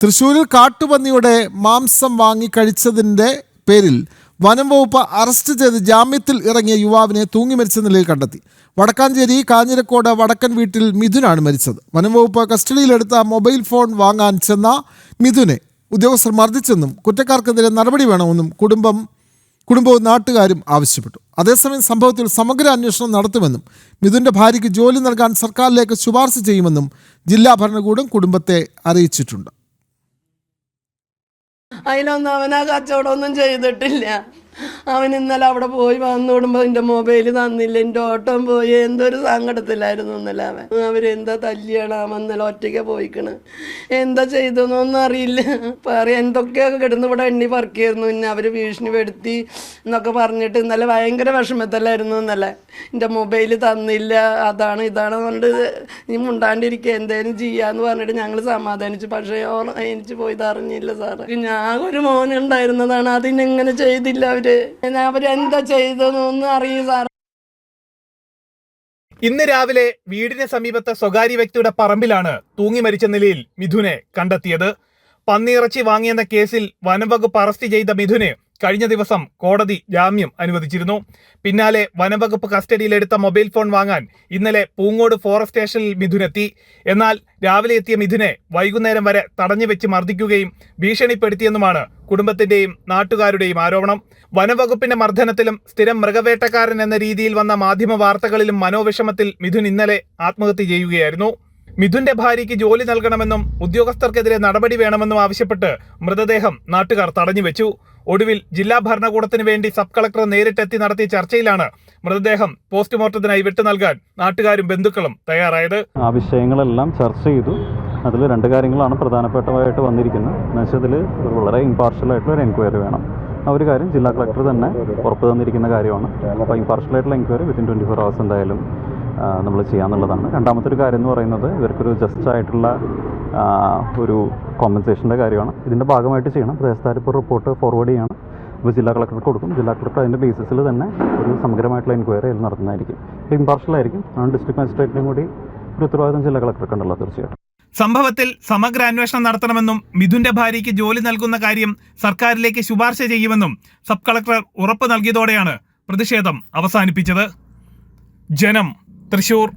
തൃശ്ശൂരിൽ കാട്ടുപന്നിയുടെ മാംസം വാങ്ങി കഴിച്ചതിൻ്റെ പേരിൽ വനം വകുപ്പ് അറസ്റ്റ് ചെയ്ത് ജാമ്യത്തിൽ ഇറങ്ങിയ യുവാവിനെ തൂങ്ങി മരിച്ച നിലയിൽ കണ്ടെത്തി. വടക്കാഞ്ചേരി കാഞ്ഞിരക്കോട് വടക്കൻ വീട്ടിൽ മിഥുനാണ് മരിച്ചത്. വനം വകുപ്പ് കസ്റ്റഡിയിലെടുത്ത മൊബൈൽ ഫോൺ വാങ്ങാൻ ചെന്ന മിഥുനെ ഉദ്യോഗസ്ഥർ മർദ്ദിച്ചെന്നും കുറ്റക്കാർക്കെതിരെ നടപടി വേണമെന്നും കുടുംബവും നാട്ടുകാരും ആവശ്യപ്പെട്ടു. അതേസമയം സംഭവത്തിൽ സമഗ്ര അന്വേഷണം നടത്തുമെന്നും മിഥുൻ്റെ ഭാര്യയ്ക്ക് ജോലി നൽകാൻ സർക്കാരിലേക്ക് ശുപാർശ ചെയ്യുമെന്നും ജില്ലാ ഭരണകൂടം കുടുംബത്തെ അറിയിച്ചിട്ടുണ്ട്. അതിലൊന്നും അവൻ ആ കച്ചവടമൊന്നും ചെയ്തിട്ടില്ല. അവൻ ഇന്നലെ അവിടെ പോയി വന്നുവിടുമ്പോൾ എൻ്റെ മൊബൈൽ തന്നില്ല. എൻ്റെ ഓട്ടം പോയി എന്തൊരു സങ്കടത്തിലായിരുന്നു ഇന്നലെ അവൻ. അവരെന്താ തല്ലിയാണ് അവൻ ഇന്നലെ ഒറ്റയ്ക്ക് പോയിക്കണ്. എന്താ ചെയ്തെന്നൊന്നും അറിയില്ല. പറയാം എന്തൊക്കെയൊക്കെ കിടന്ന് ഇവിടെ എണ്ണി പറക്കിയായിരുന്നു. പിന്നെ അവർ ഭീഷണിപ്പെടുത്തി എന്നൊക്കെ പറഞ്ഞിട്ട് ഇന്നലെ ഭയങ്കര വിഷമത്തിലായിരുന്നു. ഇന്നലെ എൻ്റെ മൊബൈൽ തന്നില്ല, അതാണ് ഇതാണ് കൊണ്ട് നീ മുണ്ടാണ്ടിരിക്കുക എന്തേലും ചെയ്യാന്ന് പറഞ്ഞിട്ട് ഞങ്ങൾ സമാധാനിച്ചു. പക്ഷേ എനിക്ക് പോയി അറിഞ്ഞില്ല സാറ്. ഞാൻ ഒരു മോനുണ്ടായിരുന്നതാണ്, അതിനെങ്ങനെ ചെയ്തില്ല അവരെന്താ ചെയ്തെന്നൊന്നും അറിയില്ല സാർ. ഇന്ന് രാവിലെ വീടിന് സമീപത്തെ സ്വകാര്യ വ്യക്തിയുടെ പറമ്പിലാണ് തൂങ്ങി മരിച്ച നിലയിൽ മിഥുനെ കണ്ടെത്തിയത്. പന്നിയിറച്ചി വാങ്ങിയെന്ന കേസിൽ വനംവകുപ്പ് അറസ്റ്റ് ചെയ്ത മിഥുന് കഴിഞ്ഞ ദിവസം കോടതി ജാമ്യം അനുവദിച്ചിരുന്നു. പിന്നാലെ വനംവകുപ്പ് കസ്റ്റഡിയിലെടുത്ത മൊബൈൽ ഫോൺ വാങ്ങാൻ ഇന്നലെ പൂങ്ങോട് ഫോറസ്റ്റ് സ്റ്റേഷനിൽ മിഥുനെത്തി. എന്നാൽ രാവിലെ എത്തിയ മിഥുനെ വൈകുന്നേരം വരെ തടഞ്ഞുവെച്ച് മർദ്ദിക്കുകയും ഭീഷണിപ്പെടുത്തിയെന്നുമാണ് കുടുംബത്തിന്റെയും നാട്ടുകാരുടെയും ആരോപണം. വനംവകുപ്പിന്റെ മർദ്ദനത്തിലും സ്ഥിരം മൃഗവേട്ടക്കാരൻ എന്ന രീതിയിൽ വന്ന മാധ്യമ വാർത്തകളിലും മനോവിഷമത്തിൽ മിഥുൻ ഇന്നലെ ആത്മഹത്യ ചെയ്യുകയായിരുന്നു. മിഥുന്റെ ഭാര്യയ്ക്ക് ജോലി നൽകണമെന്നും ഉദ്യോഗസ്ഥർക്കെതിരെ നടപടി വേണമെന്നും ആവശ്യപ്പെട്ട് മൃതദേഹം നാട്ടുകാർ തടഞ്ഞുവെച്ചു. ഒടുവിൽ ജില്ലാ ഭരണകൂടത്തിന് വേണ്ടി സബ് കളക്ടർ നേരിട്ടെത്തി നടത്തിയ ചർച്ചയിലാണ് മൃതദേഹം പോസ്റ്റ്മോർട്ടത്തിനായി വിട്ടു നൽകാൻ നാട്ടുകാരും ബന്ധുക്കളും തയ്യാറായത്. ആ വിഷയങ്ങളെല്ലാം ചർച്ച ചെയ്തു. അതിൽ രണ്ട് കാര്യങ്ങളാണ് പ്രധാനപ്പെട്ടതായിട്ട് വന്നിരിക്കുന്നത്. എന്നുവെച്ചതിൽ വളരെ ഇമ്പാർഷ്യലായിട്ടുള്ള ഒരു എൻക്വയറി വേണം. ആ ഒരു കാര്യം ജില്ലാ കളക്ടർ തന്നെ ഉറപ്പ് തന്നിരിക്കുന്ന കാര്യമാണ്. അപ്പോൾ ഇമ്പാർഷ്യലായിട്ടുള്ള എൻക്വയറി വിത്തിൻ 24 hours എന്തായാലും നമ്മൾ ചെയ്യാന്നുള്ളതാണ്. രണ്ടാമത്തെ ഒരു കാര്യം എന്ന് പറയുന്നത് ഇവർക്കൊരു ജസ്റ്റ് ആയിട്ടുള്ള ഒരു കോമ്പൻസേഷൻ്റെ കാര്യമാണ്. ഇതിൻ്റെ ഭാഗമായിട്ട് ചെയ്യണം. പ്രദേശത്താരിപ്പോൾ റിപ്പോർട്ട് ഫോർവേഡ് ചെയ്യണം. ഇപ്പോൾ ജില്ലാ കളക്ടർക്ക് കൊടുക്കും. ജില്ലാ കളക്ടർ അതിൻ്റെ ബേസിസിൽ തന്നെ ഒരു സമഗ്രമായിട്ടുള്ള എൻക്വയറി നടത്തുന്നതായിരിക്കും. ഇമ്പാർഷ്യലായിരിക്കും. ഡിസ്ട്രിക്ട് മജിസ്ട്രേറ്റിനും കൂടി ഒരു ഉത്തരവാദിത്തം ജില്ലാ കളക്ടർക്ക് ഉണ്ടല്ലോ തീർച്ചയായിട്ടും. സംഭവത്തിൽ സമഗ്ര അന്വേഷണം നടത്തണമെന്നും മിഥുന്റെ ഭാര്യയ്ക്ക് ജോലി നൽകുന്ന കാര്യം സർക്കാരിലേക്ക് ശുപാർശ ചെയ്യുമെന്നും സബ് കളക്ടർ ഉറപ്പ് നൽകിയതോടെയാണ് പ്രതിഷേധം അവസാനിപ്പിച്ചത്. ജനം, തൃശൂർ.